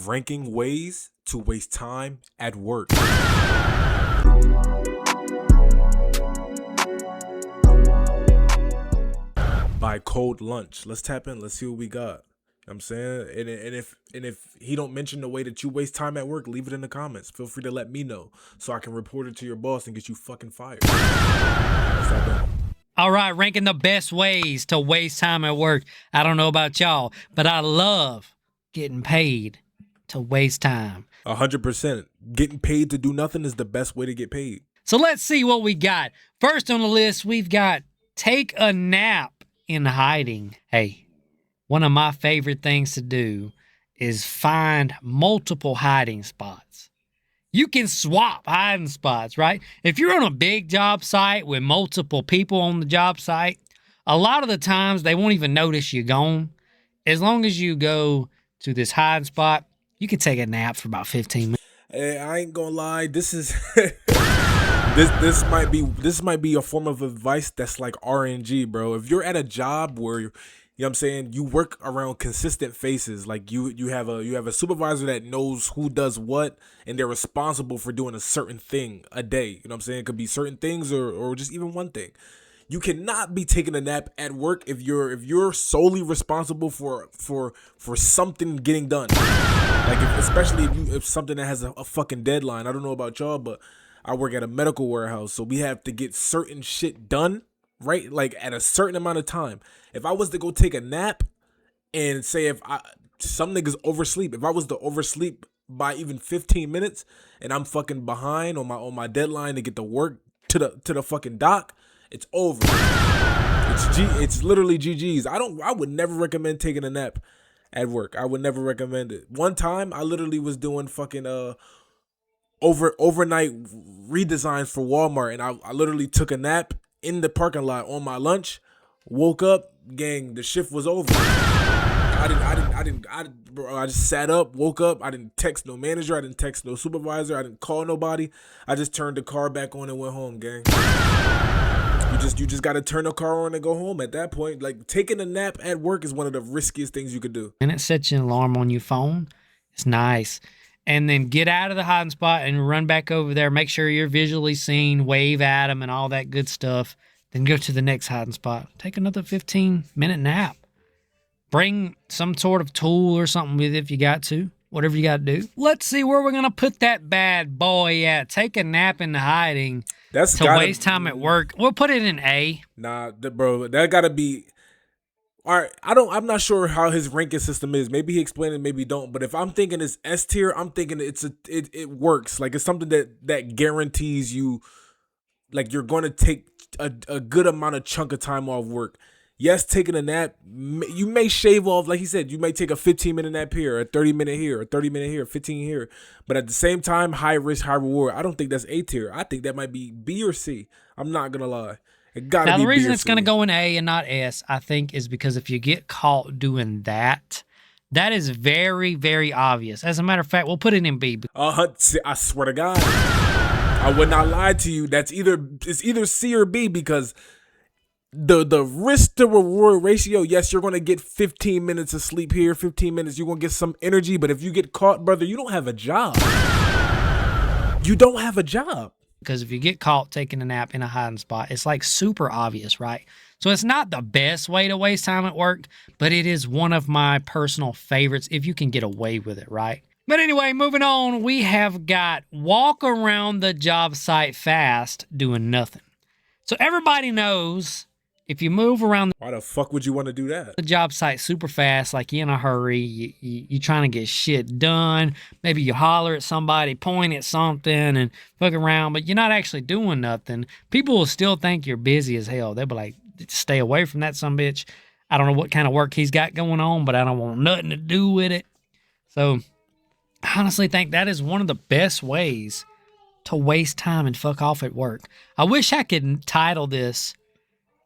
ranking ways to waste time at work. By Cold Lunch. Let's tap in. Let's see what we got. You know what I'm saying? And if he don't mention the way that you waste time at work, leave it in the comments. Feel free to let me know so I can report it to your boss and get you fucking fired. Let's tap in. All right, ranking the best ways to waste time at work. I don't know about y'all, but I love getting paid to waste time. 100%. Getting paid to do nothing is the best way to get paid. So let's see what we got. First on the list, we've got take a nap in hiding. Hey, one of my favorite things to do is find multiple hiding spots. You can swap hiding spots, right? If you're on a big job site with multiple people on the job site, a lot of the times they won't even notice you're gone. As long as you go to this hiding spot, you can take a nap for about 15 minutes. Hey, I ain't gonna lie, this is this might be a form of advice that's like RNG, bro. If you're at a job where you know what I'm saying, you work around consistent faces, like you have a supervisor that knows who does what and they're responsible for doing a certain thing a day. You know what I'm saying? It could be certain things or just even one thing. You cannot be taking a nap at work if you're solely responsible for something getting done. Like especially if something that has a fucking deadline. I don't know about y'all, but I work at a medical warehouse, so we have to get certain shit done, right? Like at a certain amount of time. If I was to go take a nap and say some niggas oversleep, if I was to oversleep by even 15 minutes and I'm fucking behind on my deadline to get the work to the fucking dock, it's over. It's literally GG's. I would never recommend taking a nap at work. I would never recommend it. One time I literally was doing fucking overnight redesigns for Walmart, and I literally took a nap in the parking lot on my lunch. Woke up, gang, the shift was over. I just sat up, woke up. I didn't text no manager. I didn't text no supervisor. I didn't call nobody. I just turned the car back on and went home, gang. You just got to turn the car on and go home at that point. Like, taking a nap at work is one of the riskiest things you could do. And it sets an alarm on your phone. It's nice. And then get out of the hiding spot and run back over there. Make sure you're visually seen, wave at them and all that good stuff. Then go to the next hiding spot. Take another 15-minute nap. Bring some sort of tool or something with it if you got to. Whatever you got to do. Let's see where we're going to put that bad boy at. Take a nap in the hiding to waste time at work. We'll put it in A. Nah, bro, that got to be... All right, I'm not sure how his ranking system is. Maybe he explained it, maybe don't. But if I'm thinking it's S tier, I'm thinking it works. Like, it's something that guarantees you, like, you're going to take a good amount of chunk of time off work. Yes, taking a nap, you may shave off, like he said, you may take a 15-minute nap here, a 30-minute here, a 30-minute here, 15 here. But at the same time, high risk, high reward. I don't think that's A tier. I think that might be B or C. I'm not going to lie. It gotta now, be the reason B or it's C. going to go in A and not S, I think, is because if you get caught doing that, that is very, very obvious. As a matter of fact, we'll put it in B. I swear to God. I would not lie to you. It's either C or B, because the risk to reward ratio, yes, you're going to get 15 minutes of sleep here, 15 minutes, you're going to get some energy, but if you get caught, brother, you don't have a job. You don't have a job. Because if you get caught taking a nap in a hiding spot, it's like super obvious, right? So it's not the best way to waste time at work, but it is one of my personal favorites if you can get away with it, right? But anyway, moving on, we have got walk around the job site fast doing nothing. So everybody knows if you move around why the fuck would you want to do that? The job site super fast, like you're in a hurry, you trying to get shit done. Maybe you holler at somebody, point at something, and fuck around, but you're not actually doing nothing. People will still think you're busy as hell. They'll be like, stay away from that sumbitch. I don't know what kind of work he's got going on, but I don't want nothing to do with it. So I honestly think that is one of the best ways to waste time and fuck off at work. I wish I could title this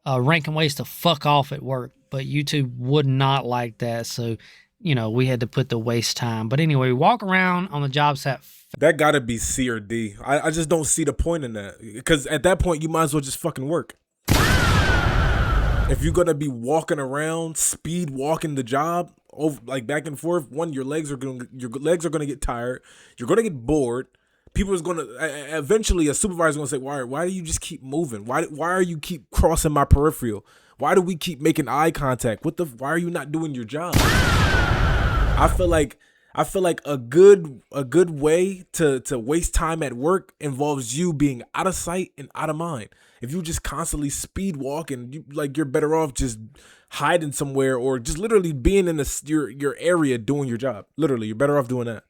ranking ways to fuck off at work, but YouTube would not like that. So, we had to put the waste time. But anyway, walk around on the job site. That gotta be C or D. I just don't see the point in that. Because at that point, you might as well just fucking work. If you're gonna be walking around, speed walking the job, over like back and forth, your legs are gonna get tired. You're gonna get bored. People is gonna eventually a supervisor is gonna say, why do you just keep moving? Why are you keep crossing my peripheral? Why do we keep making eye contact? Why are you not doing your job? I feel like a good way to waste time at work involves you being out of sight and out of mind. If you just constantly speed walk and you're better off just hiding somewhere or just literally being in your area doing your job. Literally, you're better off doing that.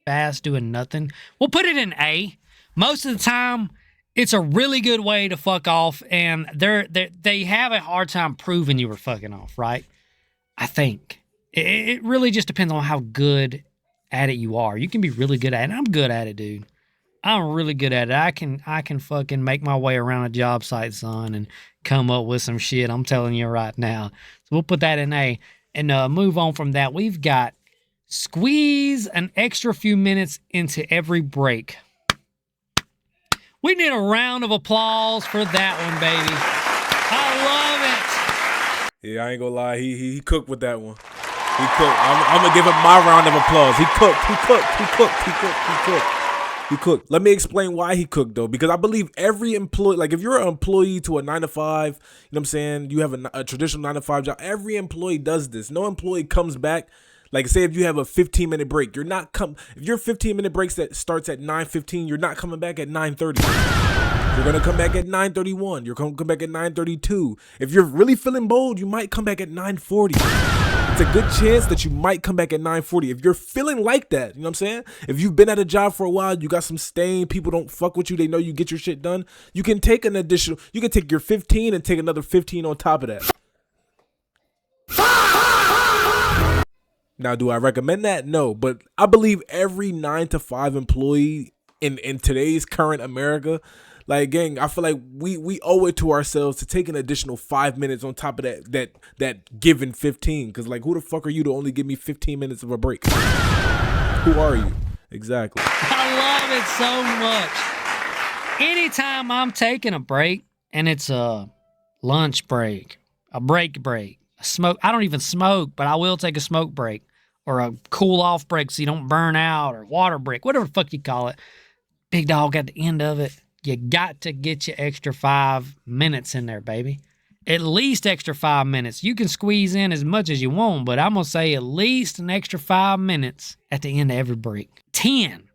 Fast doing nothing. We'll put it in A. Most of the time, it's a really good way to fuck off, and they have a hard time proving you were fucking off, right? I think. It really just depends on how good at it you are. You can be really good at it. I'm good at it, dude. I'm really good at it. I can fucking make my way around a job site, son, and come up with some shit. I'm telling you right now. So we'll put that in A and move on from that. We've got squeeze an extra few minutes into every break. We need a round of applause for that one, baby. I love it. Yeah, I ain't gonna lie. He cooked with that one. He cooked. I'm gonna give him my round of applause. He cooked. Let me explain why he cooked though, because I believe every employee, like if you're an employee to a 9 to 5, you know what I'm saying, you have a traditional 9 to 5 job. Every employee does this. No employee comes back. Like say if you have a 15-minute break, if your 15-minute break that starts at 9:15, you're not coming back at 9:30. You're gonna come back at 9:31. You're gonna come back at 9:32. If you're really feeling bold, you might come back at 9:40. It's a good chance that you might come back at 9:40. If you're feeling like that, you know what I'm saying? If you've been at a job for a while, you got some stain, people don't fuck with you, they know you get your shit done, you can take your 15 and take another 15 on top of that. Now, do I recommend that? No, but I believe every 9 to 5 employee in today's current America, like, gang, I feel like we owe it to ourselves to take an additional 5 minutes on top of that given 15. Because, like, who the fuck are you to only give me 15 minutes of a break? Who are you? Exactly. I love it so much. Anytime I'm taking a break, and it's a lunch break, a break, a smoke. I don't even smoke, but I will take a smoke break or a cool off break so you don't burn out, or water break, whatever the fuck you call it. Big dog, at the end of it, you got to get your extra 5 minutes in there, baby. At least extra 5 minutes. You can squeeze in as much as you want, but I'm going to say at least an extra 5 minutes at the end of every break. 10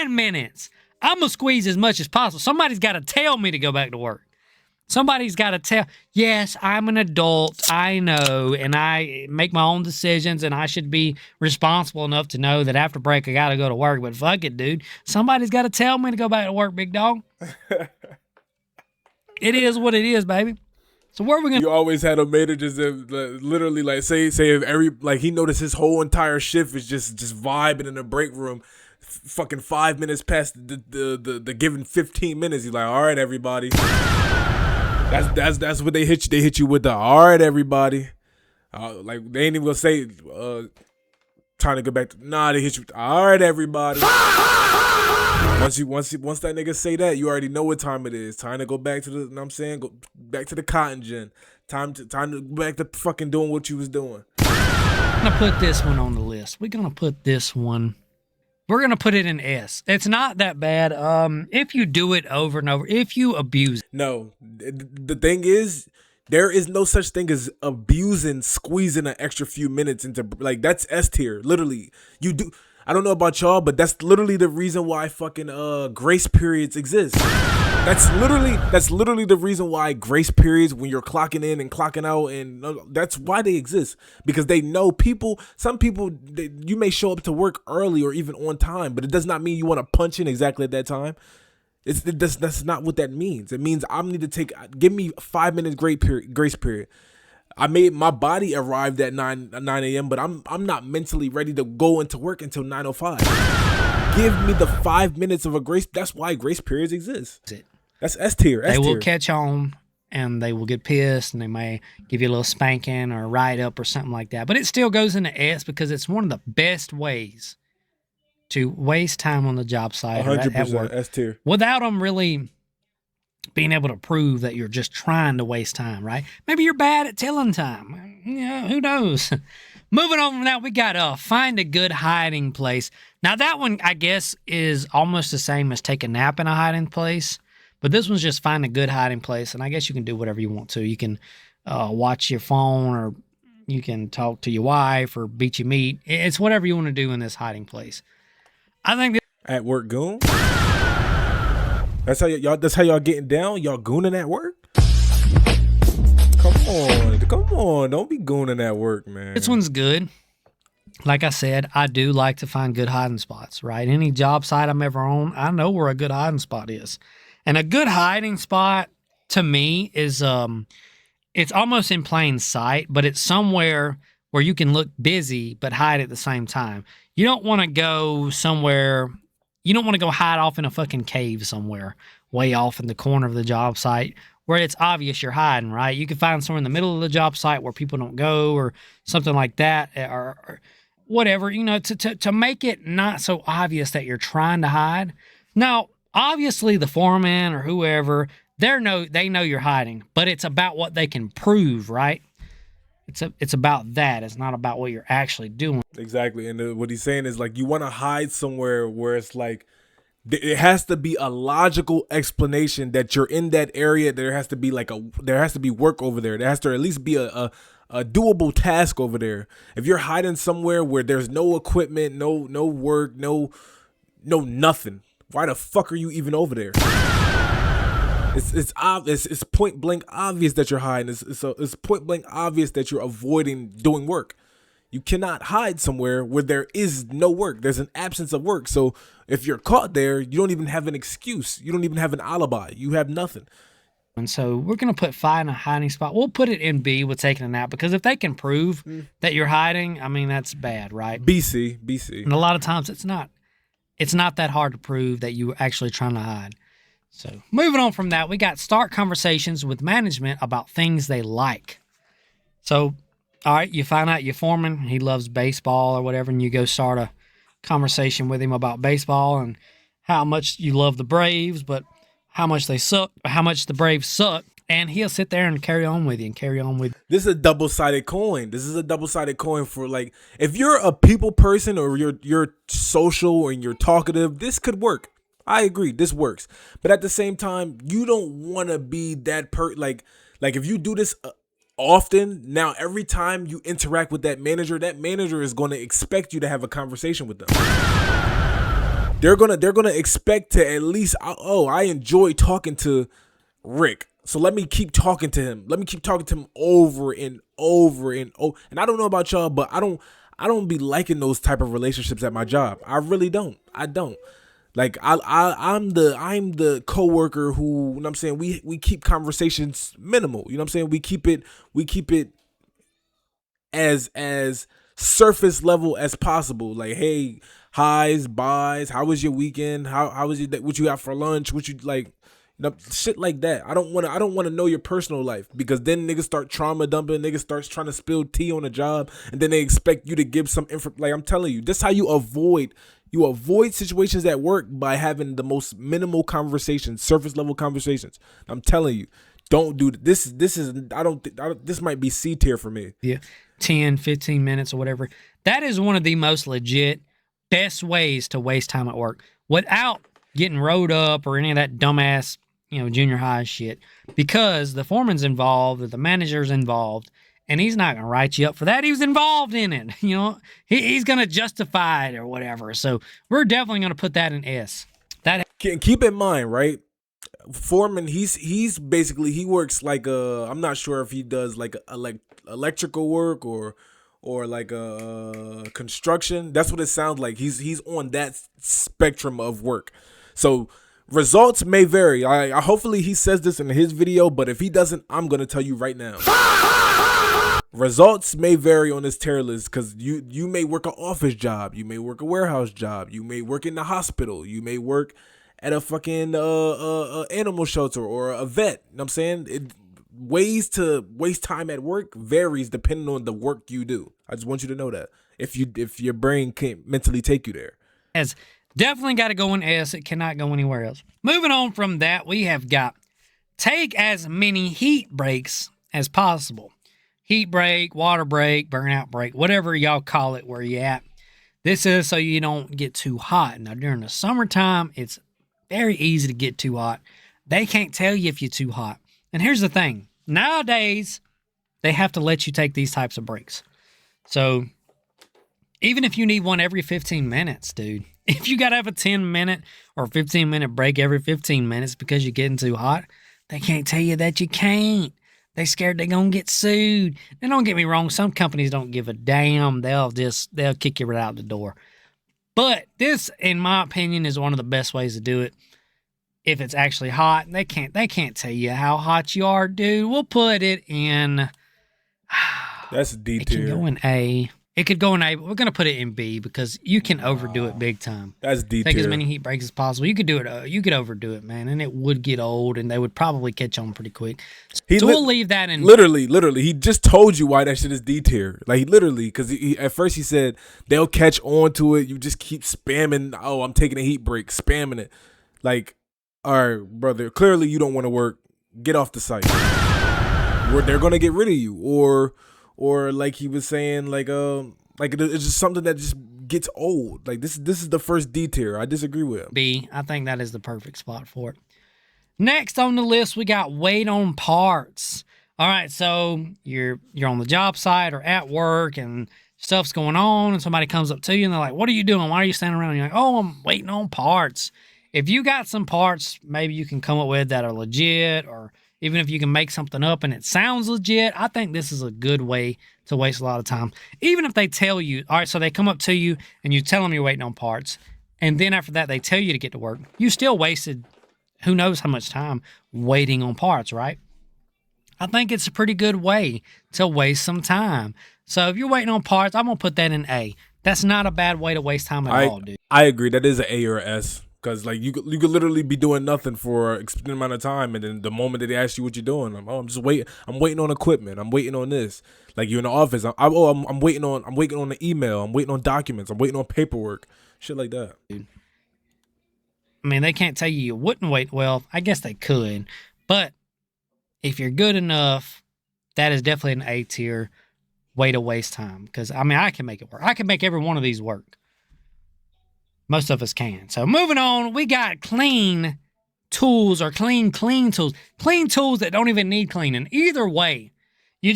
minutes. I'm going to squeeze as much as possible. Somebody's got to tell me to go back to work. Somebody's got to tell, yes, I'm an adult, I know, and I make my own decisions, and I should be responsible enough to know that after break I got to go to work, but fuck it, dude. Somebody's got to tell me to go back to work, big dog. It is what it is, baby. So where are we going to... You always had a manager just literally, like, say if he noticed his whole entire shift is just vibing in the break room, fucking 5 minutes past the given 15 minutes, he's like, all right, everybody. That's what they hit you. They hit you with the all right, everybody. Like they ain't even gonna say trying to go back to they hit you with all right, everybody. Once that nigga say that, you already know what time it is. Time to go back to the, you know what I'm saying, go back to the cotton gin. Time to go back to fucking doing what you was doing. I'm gonna put this one on the list. We're gonna put this one. We're going to put it in S. It's not that bad. If you do it over and over, if you abuse it. No, the thing is, there is no such thing as abusing, squeezing an extra few minutes into, like, that's S tier. Literally, you do. I don't know about y'all, but that's literally the reason why fucking grace periods exist. That's literally the reason why grace periods, when you're clocking in and clocking out, and that's why they exist, because they know some people, you may show up to work early or even on time, but it does not mean you want to punch in exactly at that time. That's not what that means. It means I need to give me 5 minutes grace period. My body arrived at 9 a.m., but I'm not mentally ready to go into work until 9:05. Give me the 5 minutes of a grace. That's why grace periods exist. That's S tier. They will catch on, and they will get pissed, and they may give you a little spanking or a write-up or something like that. But it still goes into S because it's one of the best ways to waste time on the job site 100% at work. S tier. Without them really being able to prove that you're just trying to waste time, right? Maybe you're bad at telling time. Yeah, who knows? Moving on from that, we got find a good hiding place. Now that one, I guess, is almost the same as take a nap in a hiding place, but this one's just find a good hiding place, and I guess you can do whatever you want to. You can watch your phone, or you can talk to your wife, or beat your meat. It's whatever you want to do in this hiding place. I think At work, goon. That's how y'all. That's how y'all getting down. Y'all gooning at work. Come on. Don't be gooning at work, man. this one's good. Like I said, I do like to find good hiding spots, right? Any job site I'm ever on, I know where a good hiding spot is. And a good hiding spot to me is it's almost in plain sight, but it's somewhere where you can look busy but hide at the same time. You don't want to go somewhere, you don't want to go hide off in a fucking cave somewhere, way off in the corner of the job site where it's obvious you're hiding, right? You can find somewhere in the middle of the job site where people don't go, or something like that, or whatever, to make it not so obvious that you're trying to hide. Now, obviously the foreman or whoever, they know you're hiding, but it's about what they can prove, right? It's about that. It's not about what you're actually doing. Exactly. And what he's saying is, like, you want to hide somewhere where it's like, it has to be a logical explanation that you're in that area. There has to be work over there. There has to at least be a doable task over there. If you're hiding somewhere where there's no equipment, no work, no nothing, why the fuck are you even over there? It's obvious. It's point blank obvious that you're hiding. It's point blank obvious that you're avoiding doing work. You cannot hide somewhere where there is no work. There's an absence of work. So if you're caught there, you don't even have an excuse. You don't even have an alibi. You have nothing. And so we're going to find a hiding spot. We'll put it in B with taking a nap, because if they can prove that you're hiding, I mean, that's bad, right? BC. And a lot of times it's not that hard to prove that you're actually trying to hide. So moving on from that, we got start conversations with management about things they like. So, all right, you find out your foreman, he loves baseball or whatever, and you go start a conversation with him about baseball and how much you love the Braves, but how much they suck, how much the Braves suck, and he'll sit there and carry on with you. This is a double-sided coin. This is a double-sided coin for, like, if you're a people person or you're social and you're talkative, this could work. I agree, this works. But at the same time, you don't want to be that like if you do this often, now every time you interact with that manager is going to expect you to have a conversation with them. They're gonna expect to at least, I enjoy talking to Rick, so let me keep talking to him. Let me keep talking to him over and over and over. And I don't know about y'all, but I don't be liking those type of relationships at my job. I really don't. I don't. Like I'm the coworker who, you know what I'm saying, we keep conversations minimal. You know what I'm saying? We keep it as surface level as possible. Like, hey, highs, buys, how was your weekend? How was your day? What you got for lunch? What you like? You know, shit like that. I don't want to know your personal life, because then niggas start trauma dumping. Niggas starts trying to spill tea on a job, and then they expect you to give some info. Like, I'm telling you, this is how you avoid situations at work, by having the most minimal conversations, surface level conversations. I'm telling you, don't do this. This might be C tier for me. Yeah, 10, 15 minutes or whatever. That is one of the most legit, best ways to waste time at work without getting rode up or any of that dumbass, junior high shit, because the foreman's involved or the manager's involved, and he's not going to write you up for that. He was involved in it. He's going to justify it or whatever. So we're definitely going to put that in S. Keep in mind, right? Foreman, he's basically, he works like I'm not sure if he does like electrical work or like construction. That's what it sounds like. He's on that spectrum of work. So results may vary. I hopefully he says this in his video, but if he doesn't, I'm going to tell you right now. Results may vary on this tier list, because you may work an office job, you may work a warehouse job, you may work in the hospital, you may work at a fucking animal shelter or a vet. You know what I'm saying? Ways to waste time at work varies depending on the work you do. I just want you to know that, if your brain can't mentally take you there. As definitely got to go in S. It cannot go anywhere else. Moving on from that, we have got take as many heat breaks as possible. heat break, water break, burnout break, whatever y'all call it where you at. This is so you don't get too hot. Now, during the summertime, it's very easy to get too hot. They can't tell you if you're too hot. And here's the thing. Nowadays, they have to let you take these types of breaks. So even if you need one every 15 minutes, dude, if you got to have a 10-minute or 15-minute break every 15 minutes because you're getting too hot, they can't tell you that you can't. They scared they're going to get sued. And don't get me wrong, some companies don't give a damn. They'll kick you right out the door. But this, in my opinion, is one of the best ways to do it. If it's actually hot, they can't tell you how hot you are, dude. We'll put it in. That's D It can tier. go in A. It could go in A, but we're gonna put it in B because you can overdo it big time. That's D Take as tier. many heat breaks as possible. You could do it. You could overdo it, man, and it would get old, and they would probably catch on pretty quick. So we'll leave that in. Literally, he just told you why that shit is D tier. Like, he literally, because at first he said they'll catch on to it. You just keep spamming. Oh, I'm taking a heat break, spamming it. Like, all right, brother. Clearly, you don't want to work. Get off the site. They're gonna get rid of you, or like he was saying, like it's just something that just gets old. Like, this is the first D tier. I disagree with him. B. I think that is the perfect spot for it. Next on the list, we got wait on parts. All right, so you're on the job site or at work and stuff's going on, and somebody comes up to you and they're like, "What are you doing? Why are you standing around?" And you're like, "Oh, I'm waiting on parts." If you got some parts maybe you can come up with that are legit, or even if you can make something up and it sounds legit, I think this is a good way to waste a lot of time. Even if they tell you, all right, so they come up to you and you tell them you're waiting on parts, and then after that they tell you to get to work, you still wasted who knows how much time waiting on parts, right? I think it's a pretty good way to waste some time. So if you're waiting on parts, I'm going to put that in A. That's not a bad way to waste time at all, dude. I agree. That is an A or an S. Because, like, you could literally be doing nothing for an extended amount of time, and then the moment that they ask you what you're doing, I'm just waiting. I'm waiting on equipment. I'm waiting on this. Like, you're in the office. I'm waiting on the email. I'm waiting on documents. I'm waiting on paperwork. Shit like that. Dude. I mean, they can't tell you wouldn't wait. Well, I guess they could, but if you're good enough, that is definitely an A tier way to waste time. Because, I mean, I can make it work. I can make every one of these work. Most of us can. So moving on, we got clean tools or clean tools. Clean tools that don't even need cleaning. Either way, you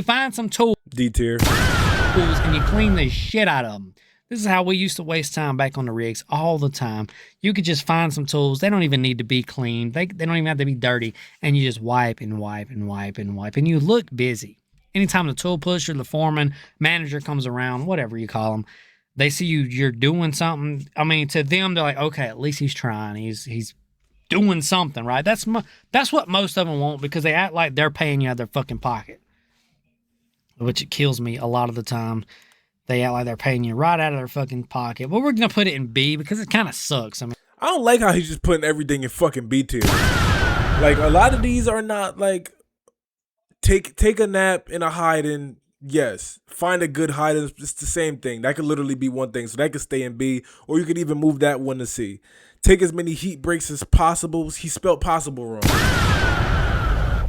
find some tools D tier. and you clean the shit out of them. This is how we used to waste time back on the rigs all the time. You could just find some tools. They don't even need to be clean. They don't even have to be dirty. And you just wipe and wipe and wipe and wipe. And you look busy. Anytime the tool pusher, the foreman, manager comes around, whatever you call them, they see you're doing something. I mean, to them, they're like, okay, at least he's trying. He's doing something, right? That's what most of them want, because they act like they're paying you out of their fucking pocket, which it kills me a lot of the time. They act like they're paying you right out of their fucking pocket. But we're going to put it in B because it kind of sucks. I mean, I don't like how he's just putting everything in fucking B tier. Like, a lot of these are not like take a nap in a hide-in. Yes, find a good hide-in. It's the same thing. That could literally be one thing. So that could stay in B, or you could even move that one to C. Take as many heat breaks as possible. He spelled possible wrong.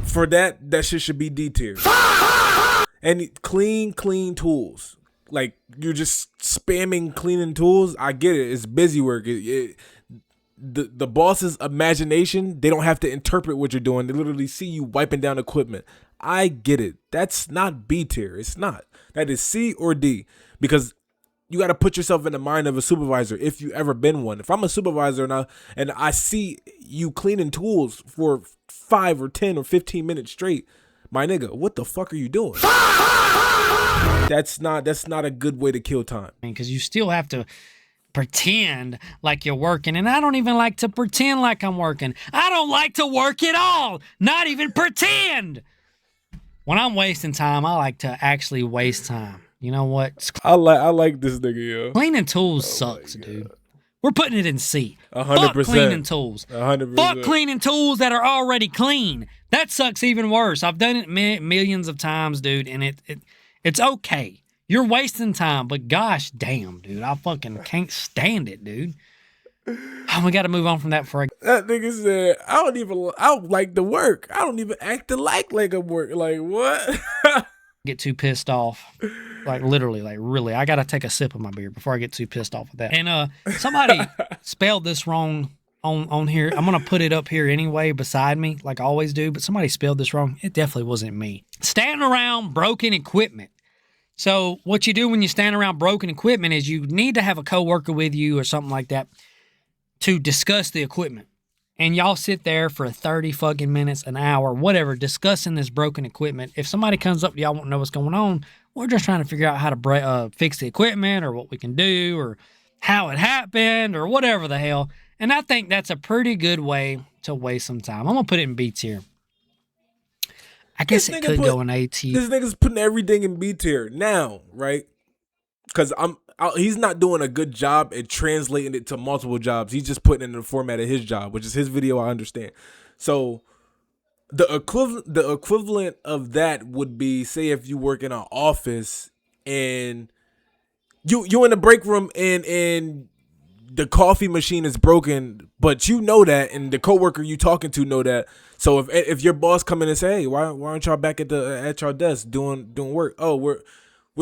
For that shit should be D tier. And clean tools. Like, you're just spamming cleaning tools. I get it. It's busy work. The boss's imagination, they don't have to interpret what you're doing. They literally see you wiping down equipment. I get it. That's not B tier. It's not. That is C or D, because you got to put yourself in the mind of a supervisor if you ever been one. If I'm a supervisor and I see you cleaning tools for 5 or 10 or 15 minutes straight, my nigga, what the fuck are you doing? That's not a good way to kill time. because you still have to pretend like you're working, and I don't even like to pretend like I'm working. I don't like to work at all, not even pretend. When I'm wasting time, I like to actually waste time. You know what? I like this nigga, yo. Cleaning tools sucks, dude. We're putting it in C. 100%. Fuck cleaning tools. 100%. Fuck cleaning tools that are already clean. That sucks even worse. I've done it millions of times, dude, and it's okay. You're wasting time, but gosh damn, dude, I fucking can't stand it, dude. Oh, we got to move on from that for a... That nigga said, I don't like the work. I don't even act like I'm work. Like, what? get too pissed off. Like literally, like really. I gotta take a sip of my beer before I get too pissed off with that. And somebody spelled this wrong on here. I'm gonna put it up here anyway beside me, like I always do, but somebody spelled this wrong. It definitely wasn't me. Standing around broken equipment. So what you do when you stand around broken equipment is you need to have a coworker with you or something like that to discuss the equipment. And y'all sit there for 30 fucking minutes, an hour, whatever, discussing this broken equipment. If somebody comes up to y'all won't know what's going on, we're just trying to figure out how to fix the equipment or what we can do or how it happened or whatever the hell. And I think that's a pretty good way to waste some time. I'm going to put it in B tier. I guess it could go in A tier. This nigga's putting everything in B tier now, right? Because he's not doing a good job at translating it to multiple jobs. He's just putting it in the format of his job, which is his video. I understand. So the equivalent of that would be, say, if you work in an office and you in the break room and the coffee machine is broken, but you know that, and the coworker you talking to know that. So if your boss come in and say, "Hey, why aren't y'all back at your desk doing work?" "Oh, we're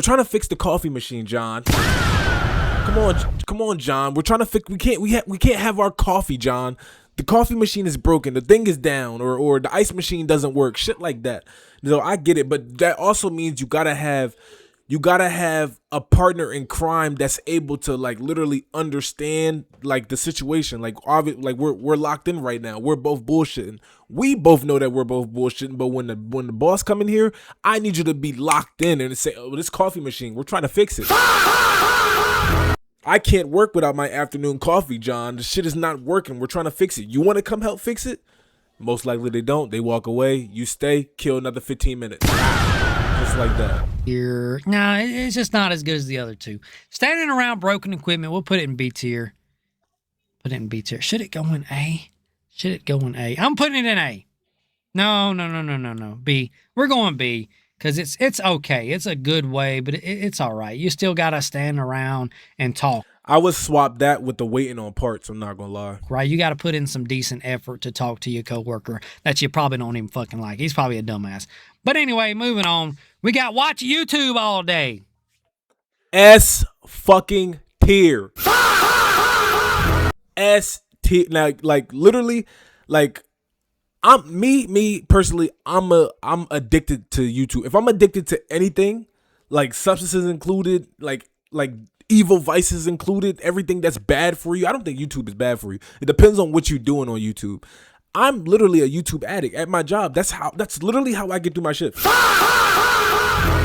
trying to fix the coffee machine, John." Come on, John. We're trying to fix. We can't have our coffee, John. The coffee machine is broken. The thing is down, or the ice machine doesn't work. Shit like that. So I get it, but that also means you gotta have a partner in crime that's able to like literally understand like the situation. Like obviously, like we're locked in right now. We're both bullshitting. We both know that we're both bullshitting. But when the boss come in here, I need you to be locked in and say, "Oh, this coffee machine, we're trying to fix it. I can't work without my afternoon coffee, John. The shit is not working. We're trying to fix it. You want to come help fix it?" Most likely they don't. They walk away. You stay. Kill another 15 minutes. Just like that. Nah, it's just not as good as the other two. Standing around broken equipment, we'll put it in B tier. Put it in B tier. Should it go in A? Should it go in A? I'm putting it in A. No. B. We're going B. Because it's okay. It's a good way, but it's all right. You still got to stand around and talk. I would swap that with the waiting on parts. I'm not going to lie. Right? You got to put in some decent effort to talk to your coworker that you probably don't even fucking like. He's probably a dumbass. But anyway, moving on. We got watch YouTube all day. S fucking tier. S tier. Now, like literally, like me personally, I'm addicted to YouTube. If I'm addicted to anything, like substances included, like evil vices included, everything that's bad for you. I don't think YouTube is bad for you. It depends on what you're doing on YouTube. I'm literally a YouTube addict at my job. That's literally how I get through my shift.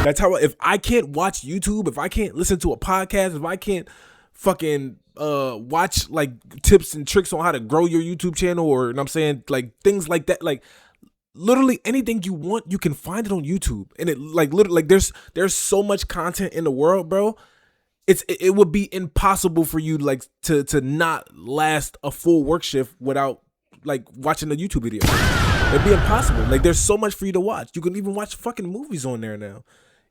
That's how, if I can't watch YouTube, if I can't listen to a podcast, if I can't fucking watch like tips and tricks on how to grow your YouTube channel, or, you know what I'm saying, like things like that, like literally anything you want, you can find it on YouTube. And it like literally, like there's so much content in the world, bro. It would be impossible for you like to not last a full work shift without like watching a YouTube video. It'd be impossible. Like there's so much for you to watch. You can even watch fucking movies on there now.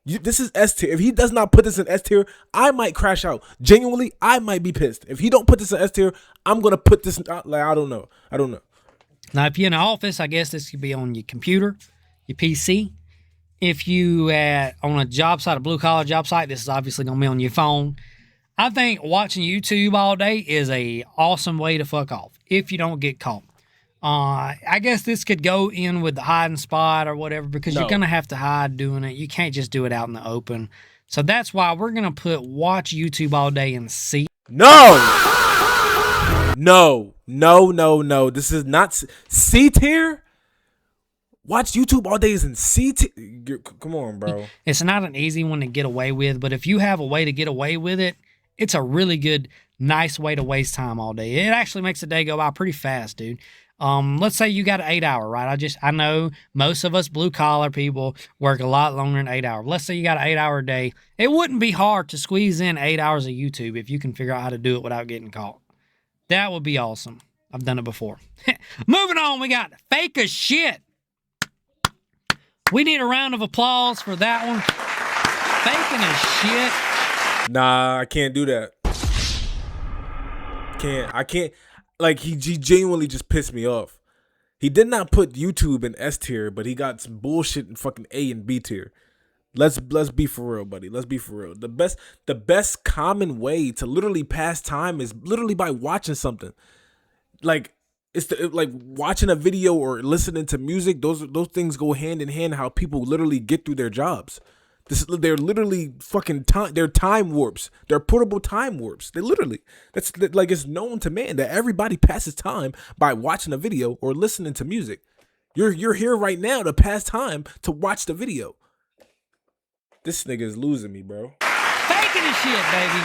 This is S tier. If he does not put this in S tier, I might crash out. Genuinely, I might be pissed. If he don't put this in S tier, I'm gonna put this in, like I don't know. Now, if you're in an office, I guess this could be on your computer, your PC. If you on a job site, a blue collar job site, this is obviously gonna be on your phone. I think watching YouTube all day is a awesome way to fuck off if you don't get caught. I guess this could go in with the hiding spot or whatever, because you're gonna have to hide doing it. You can't just do it out in the open. So that's why we're gonna put watch YouTube all day in C. No. This is not C tier. Watch YouTube all day is in C tier. Come on, bro. It's not an easy one to get away with, but if you have a way to get away with it, it's a really good, nice way to waste time all day. It actually makes the day go by pretty fast, dude. Let's say you got an 8 hour, right? I know most of us blue collar people work a lot longer than 8 hours. Let's say you got an 8 hour day. It wouldn't be hard to squeeze in 8 hours of YouTube if you can figure out how to do it without getting caught. That would be awesome. I've done it before. Moving on, we got fake as shit. We need a round of applause for that one. Faking as shit. Nah, I can't do that. I can't. Like, he genuinely just pissed me off. He did not put YouTube in S tier, but he got some bullshit in fucking A and B tier. Let's be for real, buddy. Let's be for real. The best common way to literally pass time is literally by watching something. Like like watching a video or listening to music. Those things go hand in hand. How people literally get through their jobs. They're literally fucking time. They're time warps. They're portable time warps. They literally. That's like it's known to man that everybody passes time by watching a video or listening to music. You're here right now to pass time to watch the video. This nigga is losing me, bro. Faking as shit, baby.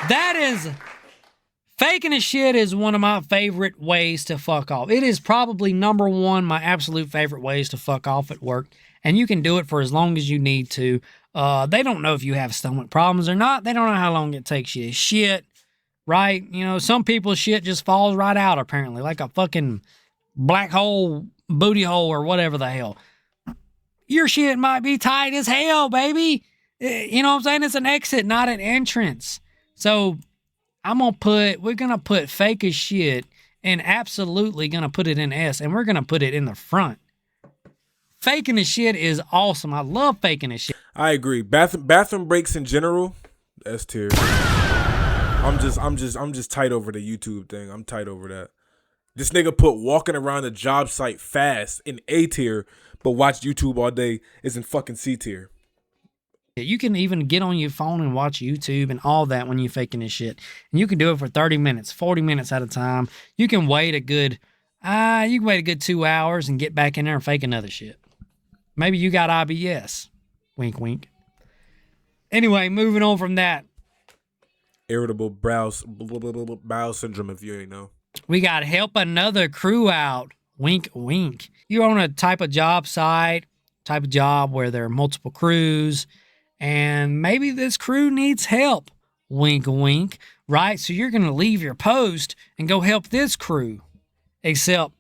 That is faking as shit is one of my favorite ways to fuck off. It is probably number one, my absolute favorite ways to fuck off at work. And you can do it for as long as you need to. They don't know if you have stomach problems or not. They don't know how long it takes you to shit, right? You know, some people's shit just falls right out, apparently, like a fucking black hole, booty hole, or whatever the hell. Your shit might be tight as hell, baby. You know what I'm saying? It's an exit, not an entrance. So we're going to put fake as shit and absolutely going to put it in S, and we're going to put it in the front. Faking as shit is awesome. I love faking as shit. I agree. Bathroom breaks in general, S tier. I'm just tight over the YouTube thing. I'm tight over that. This nigga put walking around the job site fast in A tier, but watch YouTube all day is in fucking C tier. You can even get on your phone and watch YouTube and all that when you're faking this shit. And you can do it for 30 minutes, 40 minutes at a time. You can wait a good 2 hours and get back in there and fake another shit. Maybe you got IBS. Wink, wink. Anyway, moving on from that. Irritable bowel syndrome, if you ain't know. We got help another crew out. Wink, wink. You're on a type of job site, type of job where there are multiple crews, and maybe this crew needs help. Wink, wink. Right? So you're going to leave your post and go help this crew. Except,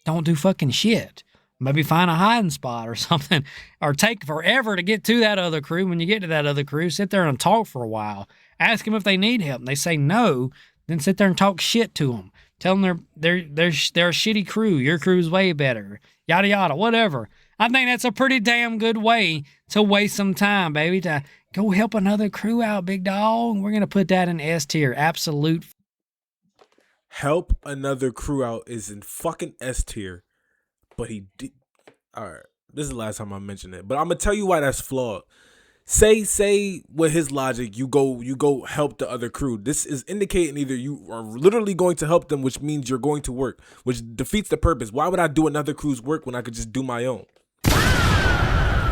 don't do fucking shit. Maybe find a hiding spot or something, or take forever to get to that other crew. When you get to that other crew, sit there and talk for a while. Ask them if they need help. And they say no, then sit there and talk shit to them. Tell them they're a shitty crew. Your crew's way better. Yada yada, whatever. I think that's a pretty damn good way to waste some time, baby. To go help another crew out, big dog. We're gonna put that in S tier. Absolute. Help another crew out is in fucking S tier. But he did. All right, this is the last time I mention it. But I'm gonna tell you why that's flawed. Say with his logic, you go help the other crew. This is indicating either you are literally going to help them, which means you're going to work, which defeats the purpose. Why would I do another crew's work when I could just do my own?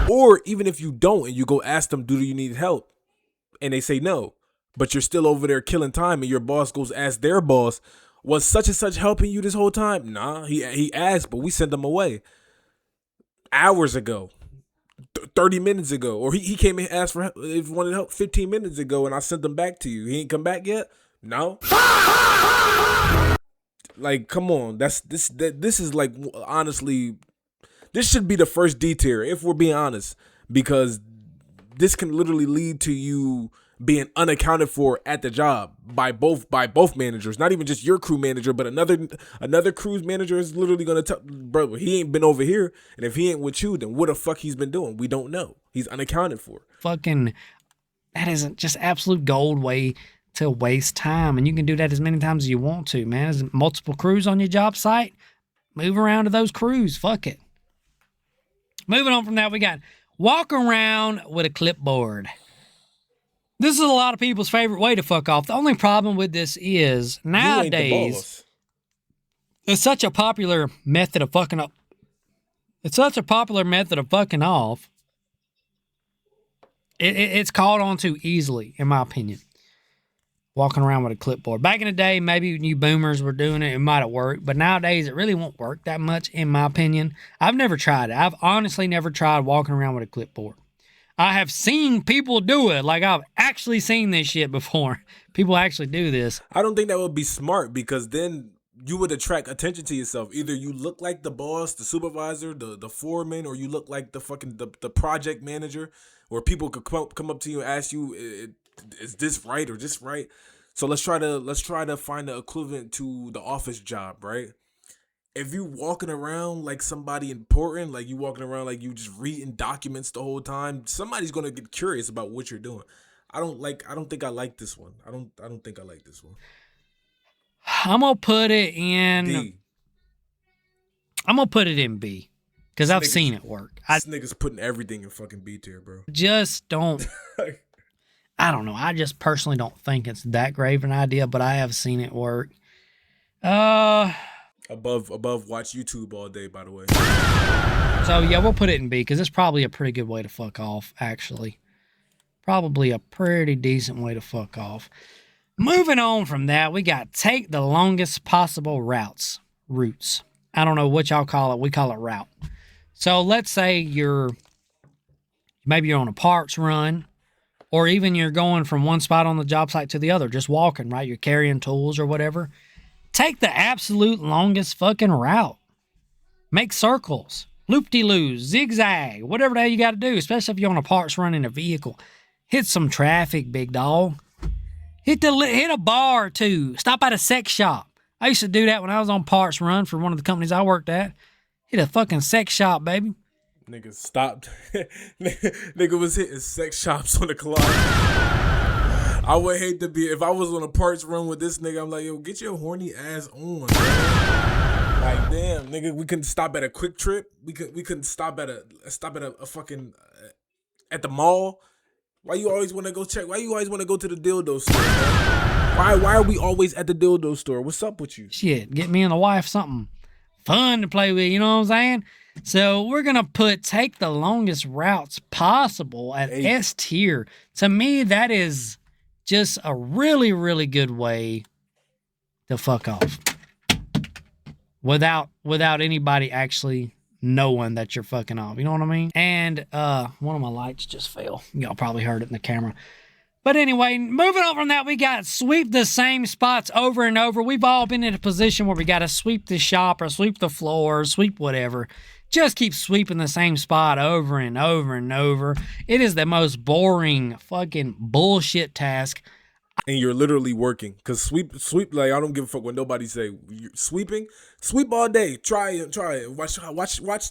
Or even if you don't and you go ask them, do you need help? And they say no, but you're still over there killing time, and your boss goes ask their boss, was such and such helping you this whole time? Nah, he asked, but we sent him away hours ago, 30 minutes ago. Or he came and asked for help, if he wanted help 15 minutes ago, and I sent him back to you. He ain't come back yet? No. Like, come on. This is like, honestly, this should be the first D tier, if we're being honest, because this can literally lead to you being unaccounted for at the job by both managers. Not even just your crew manager, but another crew's manager is literally gonna tell, bro, he ain't been over here, and if he ain't with you, then what the fuck he's been doing? We don't know. He's unaccounted for. Fucking, that isn't just absolute gold way to waste time, and you can do that as many times as you want to, man. There's multiple crews on your job site. Move around to those crews. Fuck it. Moving on from that, we got walk around with a clipboard. This is a lot of people's favorite way to fuck off. The only problem with this is nowadays it's such a popular method of fucking up. It's such a popular method of fucking off. It's caught on too easily, in my opinion. Walking around with a clipboard. Back in the day, maybe you boomers were doing it. It might have worked. But nowadays, it really won't work that much, in my opinion. I've never tried it. I've honestly never tried walking around with a clipboard. I have seen people do it. Like, I've actually seen this shit before. People actually do this. I don't think that would be smart, because then you would attract attention to yourself. Either you look like the boss, the supervisor, the foreman, or you look like the fucking the project manager, where people could come up to you and ask you, is this right or this right? So let's try to find the equivalent to the office job, right? if you walking around like somebody important, like you walking around like you just reading documents the whole time, somebody's gonna get curious about what you're doing. I don't think I like this one. I don't think I like this one. I'm gonna put it in. D. I'm gonna put it in B because This I've nigga's seen it work. I this nigga's putting everything in fucking B tier, bro. just don't. I don't know. I just personally don't think it's that great of an idea, but I have seen it work. Uh, Above watch YouTube all day, by the way. so yeah, we'll put it in B because it's probably a pretty good way to fuck off. Actually, probably a pretty decent way to fuck off. Moving on from that, we got take the longest possible routes. I don't know what y'all call it. We call it route. So let's say maybe you're on a parts run, or even you're going from one spot on the job site to the other, just walking, right? You're carrying tools or whatever. Take the absolute longest fucking route. Make circles, loop-de-loos, zigzag, whatever the hell you got to do, especially if you're on a parts run in a vehicle. Hit some traffic, big dog. Hit a bar or two. Stop at a sex shop. I used to do that when I was on parts run for one of the companies I worked at. Hit a fucking sex shop, baby. Nigga stopped. Nigga was hitting sex shops on the clock. I would hate to be if I was on a parts run with this nigga. I'm like, yo, get your horny ass on, bro. Like, damn, nigga, we couldn't stop at a Quick Trip. We couldn't stop at a fucking at the mall. Why you always want to go check? Why you always want to go to the dildo store? Bro? Why are we always at the dildo store? What's up with you? Shit, get me and the wife something fun to play with, you know what I'm saying? So we're going to take the longest routes possible at S tier. To me, that is just a really, really good way to fuck off. Without anybody actually knowing that you're fucking off. You know what I mean? And one of my lights just fell. Y'all probably heard it in the camera. But anyway, moving on from that, we got sweep the same spots over and over. We've all been in a position where we got to sweep the shop or sweep the floor, or sweep whatever. Just keep sweeping the same spot over and over and over. It is the most boring fucking bullshit task. And you're literally working. Cause sweep, like I don't give a fuck what nobody say. You're sweep all day. Try it. Watch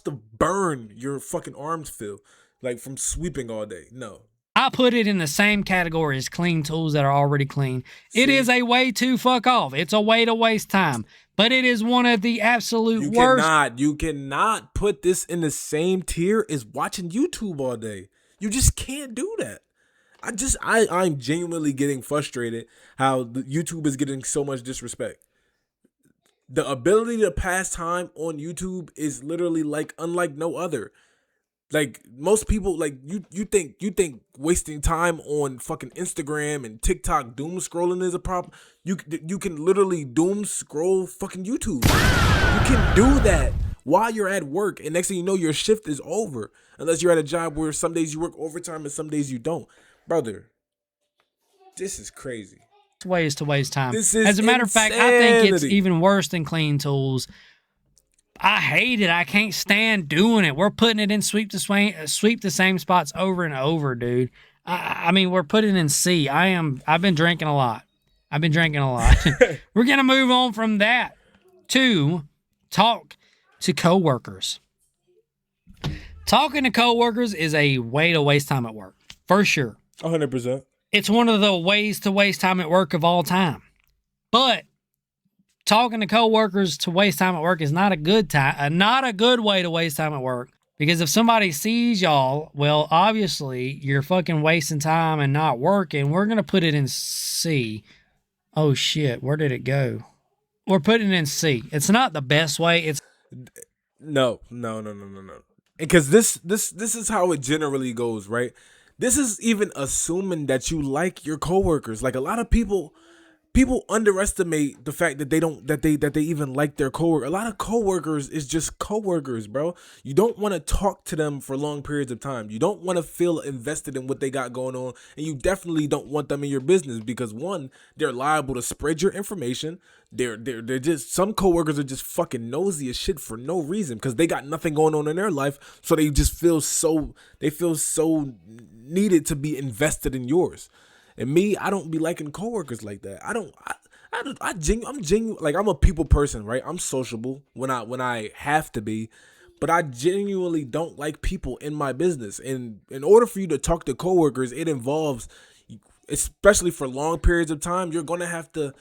the burn your fucking arms feel like from sweeping all day. No. I put it in the same category as clean tools that are already clean. See? It is a way to fuck off. It's a way to waste time. But it is one of the absolute worst. You cannot put this in the same tier as watching YouTube all day. You just can't do that. I'm genuinely getting frustrated how the YouTube is getting so much disrespect. The ability to pass time on YouTube is literally like unlike no other. Like most people, like you think wasting time on fucking Instagram and TikTok doom scrolling is a problem. You can literally doom scroll fucking YouTube. You can do that while you're at work, and next thing you know, your shift is over. Unless you're at a job where some days you work overtime and some days you don't. Brother, this is crazy. Ways to waste time. This is As a matter insanity. of fact, I think it's even worse than clean tools. I hate it. I can't stand doing it. We're putting it in sweep the same spots over and over, dude. I mean, we're putting it in C. I've been drinking a lot. We're gonna move on from that to talk to coworkers. Talking to coworkers is a way to waste time at work, for sure. 100%. It's one of the ways to waste time at work of all time. But talking to coworkers to waste time at work is not a good way to waste time at work. Because if somebody sees y'all, well, obviously you're fucking wasting time and not working. We're gonna put it in C. Oh shit, where did it go? We're putting it in C. It's not the best way. It's no. Because this is how it generally goes, right? This is even assuming that you like your coworkers. Like a lot of people underestimate the fact that they even like their coworker. A lot of coworkers is just coworkers, bro. You don't want to talk to them for long periods of time. You don't want to feel invested in what they got going on, and you definitely don't want them in your business because one, they're liable to spread your information. They're just some coworkers are just fucking nosy as shit for no reason because they got nothing going on in their life, so they just feel so needed to be invested in yours. And me, I don't be liking coworkers like that. I'm genuine. Like, I'm a people person, right? I'm sociable when I have to be, but I genuinely don't like people in my business. And in order for you to talk to coworkers, it involves, especially for long periods of time, you're gonna have to.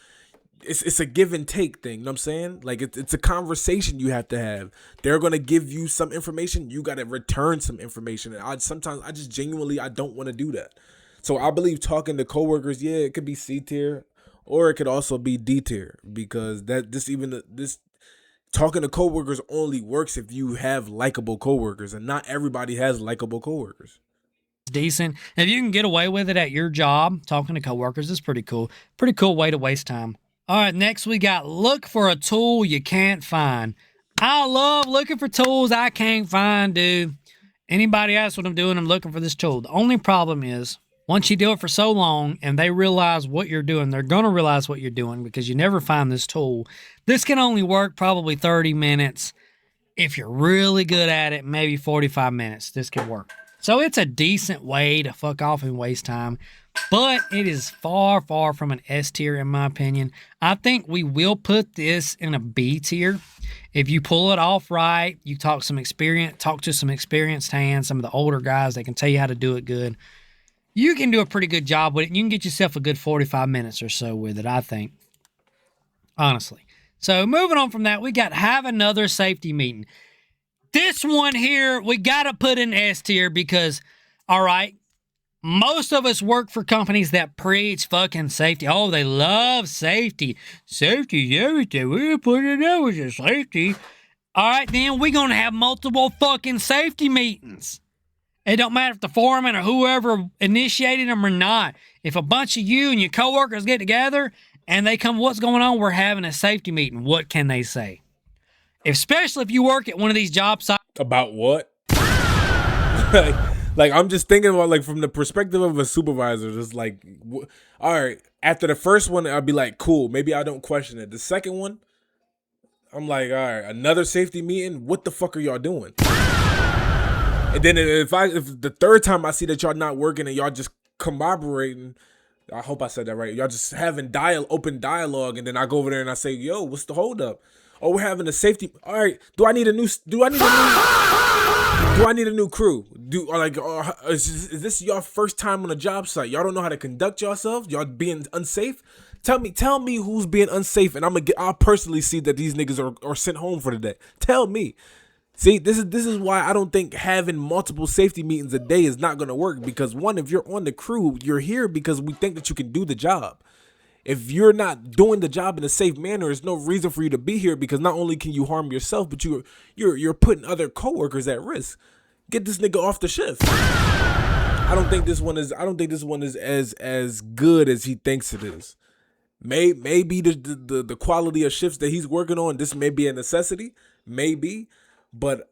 It's a give and take thing. You know what I'm saying? Like, it's a conversation you have to have. They're gonna give you some information. You gotta return some information. And I just genuinely I don't want to do that. So I believe talking to coworkers, yeah, it could be C tier, or it could also be D tier, because this talking to coworkers only works if you have likable coworkers, and not everybody has likable coworkers. Decent. If you can get away with it at your job, talking to coworkers is pretty cool. Pretty cool way to waste time. All right, next we got look for a tool you can't find. I love looking for tools I can't find, dude. Anybody asks what I'm doing, I'm looking for this tool. The only problem is once you do it for so long and they realize what you're doing, they're going to realize what you're doing because you never find this tool. This can only work probably 30 minutes. If you're really good at it, maybe 45 minutes, this can work. So it's a decent way to fuck off and waste time, but it is far, far from an S tier in my opinion. I think we will put this in a B tier. If you pull it off right, you talk to some experienced hands, some of the older guys, they can tell you how to do it good. You can do a pretty good job with it, and you can get yourself a good 45 minutes or so with it, I think. Honestly. So moving on from that, we got have another safety meeting. This one here, we got to put in S tier because, all right, most of us work for companies that preach fucking safety. Oh, they love safety. Safety is everything. We put it out as a safety. All right, then we're going to have multiple fucking safety meetings. It don't matter if the foreman or whoever initiated them or not. If a bunch of you and your coworkers get together and they come, what's going on? We're having a safety meeting. What can they say? Especially if you work at one of these job sites. About what? like I'm just thinking about, like, from the perspective of a supervisor. Just like, all right, after the first one, I'd be like, cool, maybe I don't question it. The second one, I'm like, all right, another safety meeting. What the fuck are y'all doing? And then if the third time I see that y'all not working and y'all just corroborating, I hope I said that right. Y'all just having open dialogue, and then I go over there and I say, yo, what's the holdup? Oh, we're having a safety. All right, do I need a new crew? Is this your first time on a job site? Y'all don't know how to conduct yourselves? Y'all being unsafe? Tell me who's being unsafe, and I'll personally see that these niggas are sent home for the day. Tell me. See, this is why I don't think having multiple safety meetings a day is not gonna work. Because one, if you're on the crew, you're here because we think that you can do the job. If you're not doing the job in a safe manner, there's no reason for you to be here, because not only can you harm yourself, but you're putting other coworkers at risk. Get this nigga off the shift. I don't think this one is as good as he thinks it is. Maybe the quality of shifts that he's working on, this may be a necessity, maybe, but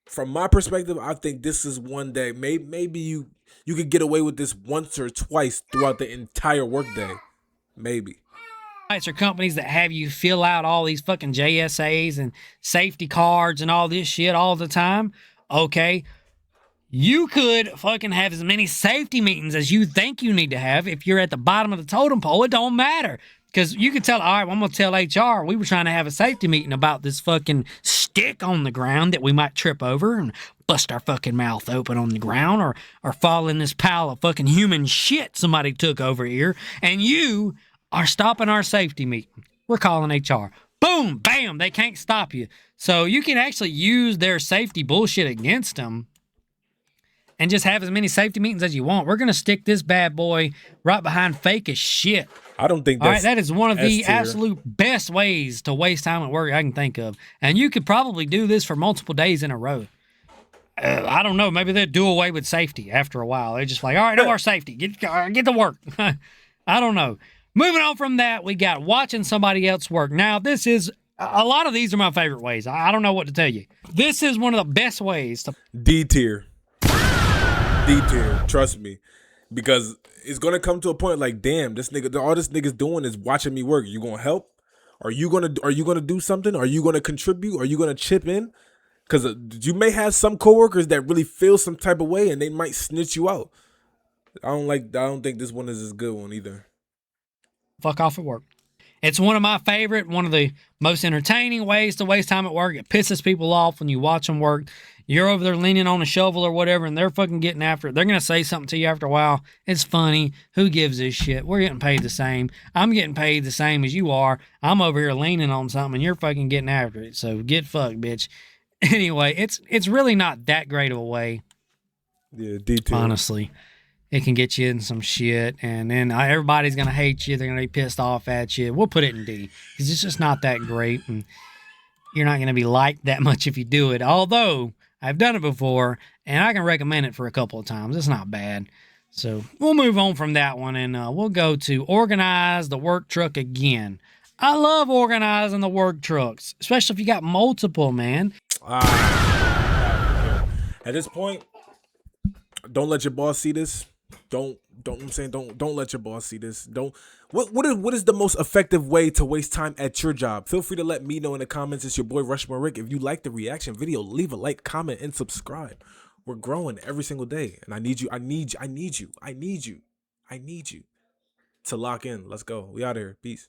from my perspective, I think this is one day maybe you could get away with this once or twice throughout the entire workday. Maybe. Sites or companies that have you fill out all these fucking JSAs and safety cards and all this shit all the time. Okay. You could fucking have as many safety meetings as you think you need to have. If you're at the bottom of the totem pole, it don't matter. Because you could tell, all right, well, I'm going to tell HR we were trying to have a safety meeting about this fucking stick on the ground that we might trip over and bust our fucking mouth open on the ground, or fall in this pile of fucking human shit somebody took over here, and you are stopping our safety meeting. We're calling HR. Boom, bam, they can't stop you. So you can actually use their safety bullshit against them and just have as many safety meetings as you want. We're going to stick this bad boy right behind fake as shit. I don't think that's... All right, that is one of the S-tier. absolute best ways to waste time at work I can think of. And you could probably do this for multiple days in a row. I don't know. Maybe they'll do away with safety after a while. They're just like, all right, no more safety. Get to work. I don't know. Moving on from that, we got watching somebody else work. Now, this is... a lot of these are my favorite ways. I don't know what to tell you. This is one of the best ways to... D tier. D tier. Trust me. Because it's going to come to a point like, damn, all this nigga's doing is watching me work. You going to help? Are you going to do something? Are you going to contribute? Are you going to chip in? Because you may have some coworkers that really feel some type of way and they might snitch you out. I don't think this one is a good one either. Fuck off at work. It's one of my favorite, one of the most entertaining ways to waste time at work. It pisses people off when you watch them work. You're over there leaning on a shovel or whatever, and they're fucking getting after it. They're going to say something to you after a while. It's funny. Who gives a shit? We're getting paid the same. I'm getting paid the same as you are. I'm over here leaning on something, and you're fucking getting after it. So get fucked, bitch. Anyway, it's really not that great of a way, Yeah, detail. honestly. It can get you in some shit, and then everybody's going to hate you. They're going to be pissed off at you. We'll put it in D, because it's just not that great, and you're not going to be liked that much if you do it. Although, I've done it before, and I can recommend it for a couple of times. It's not bad. So, we'll move on from that one, and we'll go to organize the work truck again. I love organizing the work trucks, especially if you got multiple, man. At this point, don't let your boss see this. Don't I'm saying don't let your boss see this. Don't what is the most effective way to waste time at your job? Feel free to let me know in the comments. It's your boy RushMoreRick. If you like the reaction video, leave a like, comment, and subscribe. We're growing every single day, and I need you to lock in. Let's go. We out of here. Peace.